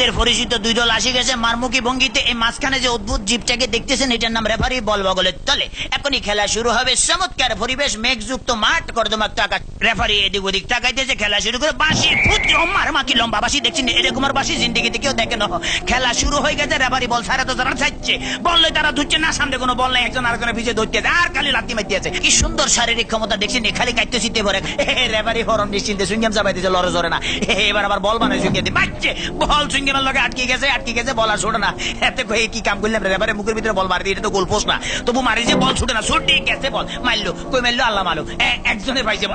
ক্রিকেটের পরিচিত দুই দল আসে গেছে মারমুখী ভঙ্গিতে। এই মাঝখানে যে অদ্ভুত জীবটাকে দেখতেছেন এটার নাম রেফারি, বল বগলের তলে। এখনই খেলা শুরু হবে। চমৎকার পরিবেশ, মেঘযুক্ত মাঠ, কর্দমাক্ত আকাশ। রেফারি এদিক ওদিক তাকাইতেছে, খেলা শুরু করে বাঁশি ফুটছে। মার মাকি লম্বা বাঁশি দেখছেন, এরকম আর বাঁশি জিন্দিগিতে কেউ দেখে না। খেলা শুরু হয়ে গেছে। রেফারি বল ছাড়া তো তারা ছাড়ছে, বললে তারা ধুচ্ছে না, সামনে কোনো বল নেই, একজন আরেকজনের পিছিয়ে ধরতে আর খালি লাথি মারতে আছে। কি সুন্দর শারীরিক ক্ষমতা দেখছেন, খালি কাটতে শীতে ভরে। রেফারি হরম নিশ্চিন্তে সুইংগাম চাপাইতেছে, লড়ে জোরে না। এবার আবার বল বানায় সুইংগাম বাচ্চে, বল সুইংগামের লগে আটকে গেছে, বল আর ছোটে না। এতে কি কাম করলাম, রেফারি মুখের ভিতরে বল মারি, এটা তো গোল পোস্ট না, তবু মারি যে বল ছুটে না, ছুটে গেছে বল, মারলো কই মারলো আল্লাহ মারলো, একজনে পাইছে।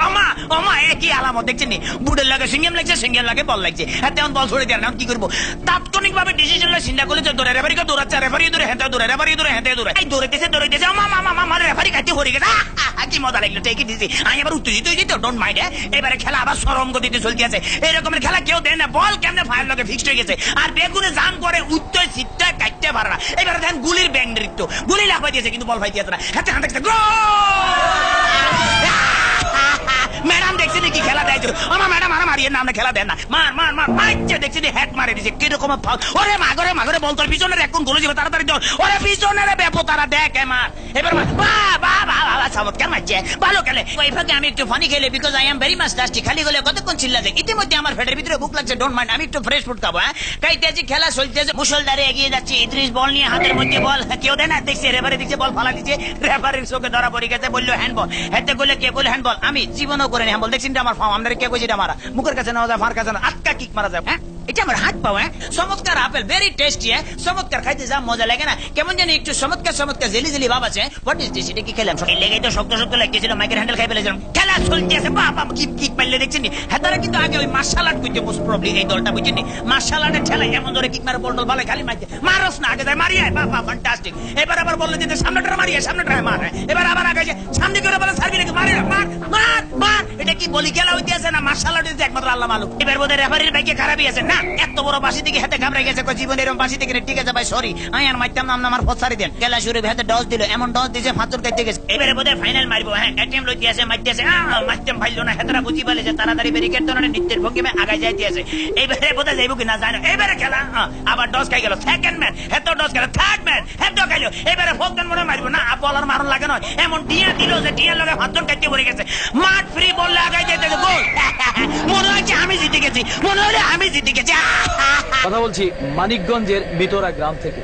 আমা একই আলামত দেখছেন নি, বুটের লাগে সুইংগাম লাগছে, সুইংগাম লাগে বল লাগছে, তেমন বল ছুড়ে দেয় না। কি করবো, তাৎক্ষণিক ভাবে ডিসিশন চিন্তা করলে যে দৌড়ে, রেফারিকে দৌড়াচ্ছে, রেফারি দৌড়ে হেঁটে দৌড়ে, রেফারি দৌড়ে হেঁটে দৌড়ে, এই দৌড়াইতেছে, মা রেফারি কাটতে হয়ে গেছে। কি মজা লাগলো, টেকে দিছি আমি, আবার উত্তেজিত হয়ে যেত, ডোন্ট মাইন্ড। এবারে খেলা আবার সরম গতিতে চলতে আছে। এরকমের খেলা কেউ দেয় না, বল কেমনে ফায়ার লগে ফিক্সড হয়ে গেছে, আর বেগুনে জাম করে উত্তর সিটটা কাটতে পারে না। এবারে দেখেন গুলির ব্যাং নৃত্য, গুলি লাফাই দিয়েছে কিন্তু বল ফাই দিয়েছে না। হাতে হাতে ম্যাডাম দেখছি নাকি খেলা দেয়, আমার ম্যাডাম আর মারিয়ে নাম খেলা দেন না, মার মার মার মারছে, দেখছি হ্যাট মারে দিছে কিরকম ফাউল। ওরে মাগরে বল তোর পিছনে এখন গোল যাবে, তাড়াতাড়ি দৌড়, ওরে পিছনে রে বেপো তারা দেখ মার। এবার চমৎকার মারছে, ভালো খেলে। ওই ফাঁকে আমি একটু ফানি খেলে, because I am very much dusty. খালি গেলে কতক্ষণ চিল্লা যায়, ইতিমধ্যে আমার পেটের ভিতরে ভুক লাগছে, ডোন্ট মাইন্ড, আমি একটু ফ্রেশ ফুড খাবো। কাইতেছি, খেলা চলতেছে, মুসলধারে এগিয়ে যাচ্ছে। ইদ্রিস বল নিয়ে হাতের মধ্যে বল, কেউ দেয় না, দেখছে রেফারি দিচ্ছে, বল ফালা দিচ্ছে, রেফারির চোখে ধরা পড়ে গেছে, বললো হ্যান্ডবল। হাতে বলে কে বলে হ্যান্ডবল, আমি জীবনও করে হ্যান্ডবল দেখছি আমার ফার্ম, আমাদের কে কইছে এটা মারা, মুখের কাছে নেওয়া যায়, মার কাছে না, আটকা কিক মারা যায়। হ্যাঁ এটা আমার হাত পাও। চমৎকার আপেল, ভেরি টেস্টি। চমৎকার খাইতে যা মজা লাগে না, কেমন জানি একটু চমৎকার জেলি জেলি ভাব আছে। হোয়াট ইজ দিস, এটা কি খেলাম? লেগে তো শক্ত লাগতেছিল, মাইকের হ্যান্ডেল খাই ফেলেছিলাম। খেলা চলতে আছে, বাবা কিক মারলে দেখছেন। হ্যাঁ তারা কিন্তু আগে ওই মার্শাল আর্ট করতে মোস্ট প্রবলি, এই দলটা বুঝছেন, মার্শাল আর্টের ঠেলা এমন ধরে কিক মারে, বল টল ভালো খালি মারতে, মারস না আগে যায় মারিয়ে, বাবা ফ্যান্টাস্টিক। এবার আবার বললো যে সামনেটা মারিয়ে, সামনেটা মার, এবার আবার আগে সামনে করে বলে সার্ভি রেখে মারি না, মার মার মার। এটা কি বলি খেলা হইতে আছে না মার্শাল আর্ট হইতে একমাত্র আল্লাহ মালুম। এবার বোধহয় রেফারির বাইকে খারাপই আছে না, এত বড় বাসি থেকে হাতে ঘাবড়ে গেছে, জীবন এরকম বাসি থেকে। ঠিক আছে ভাই সরি, আমি আর মারতাম না, আমার ফসারি দেন। খেলা শুরু হাতে ডস দিল, এমন ডস দিয়েছে ফাঁচর কাটতে গেছে। এবারে বোধহয় ফাইনাল মারবো। হ্যাঁ এটিএম লইতে আছে, মারতে আছে, মারতাম ভাইলো না, হেতরা বুঝি পালে যে তাড়াতাড়ি ব্যারিকেড ধরনের নিত্যের ভঙ্গিমে আগায় যাইতে আছে। এইবারে বোধহয় যাইব কি না জানো। এবারে খেলা আবার ডস খাই গেল, সেকেন্ড ম্যান হেত ডস গেল, থার্ড ম্যান হেত খাইলো। এবারে ফোকদান মনে মারবো না, বলার মারণ লাগে নয়, এমন টিয়া দিল যে টিয়ার লগে ফাঁচর কাটতে পড়ে গেছে। মাঠ ফ্রি বললে আগায় যাইতে গোল। মনে হচ্ছে আমি জিতে গেছি, মনে হলে আমি জিতে গেছি। কথা বলছি মানিকগঞ্জের মিটোরা গ্রাম থেকে।